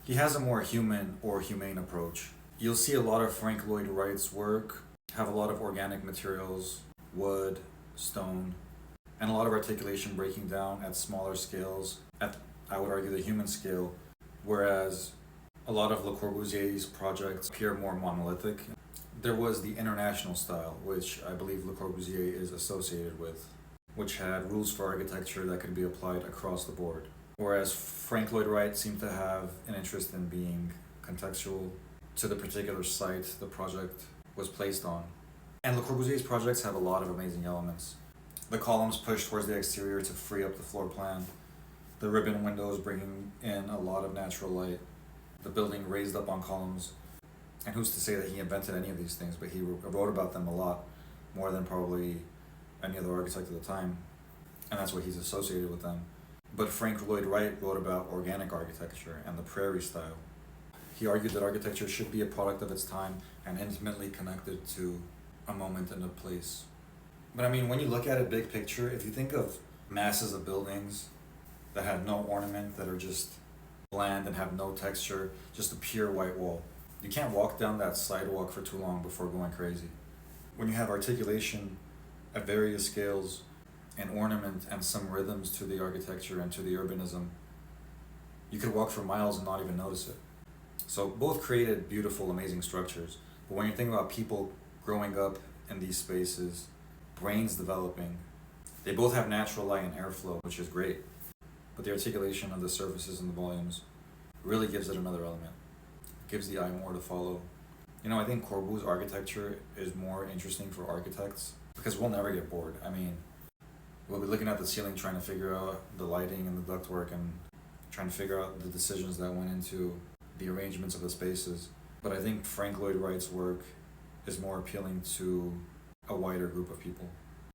He has a more human or humane approach. You'll see a lot of Frank Lloyd Wright's work have a lot of organic materials, wood, stone, and a lot of articulation breaking down at smaller scales, at, I would argue, the human scale, whereas a lot of Le Corbusier's projects appear more monolithic. There was the international style, which I believe Le Corbusier is associated with, which had rules for architecture that could be applied across the board. Whereas Frank Lloyd Wright seemed to have an interest in being contextual to the particular site the project was placed on. And Le Corbusier's projects have a lot of amazing elements. The columns push towards the exterior to free up the floor plan. The ribbon windows bringing in a lot of natural light. The building raised up on columns. And who's to say that he invented any of these things, but he wrote about them a lot, more than probably any other architect at the time. And that's why he's associated with them. But Frank Lloyd Wright wrote about organic architecture and the prairie style. He argued that architecture should be a product of its time and intimately connected to a moment and a place. But I mean, when you look at it big picture, if you think of masses of buildings that have no ornament, that are just bland and have no texture, just a pure white wall, you can't walk down that sidewalk for too long before going crazy. When you have articulation at various scales and ornament and some rhythms to the architecture and to the urbanism, you could walk for miles and not even notice it. So both created beautiful, amazing structures. But when you think about people growing up in these spaces, brains developing, they both have natural light and airflow, which is great. But the articulation of the surfaces and the volumes really gives it another element. It gives the eye more to follow. You know, I think Corbusier's architecture is more interesting for architects because we'll never get bored. I mean, we'll be looking at the ceiling trying to figure out the lighting and the ductwork and trying to figure out the decisions that went into the arrangements of the spaces. But I think Frank Lloyd Wright's work is more appealing to a wider group of people.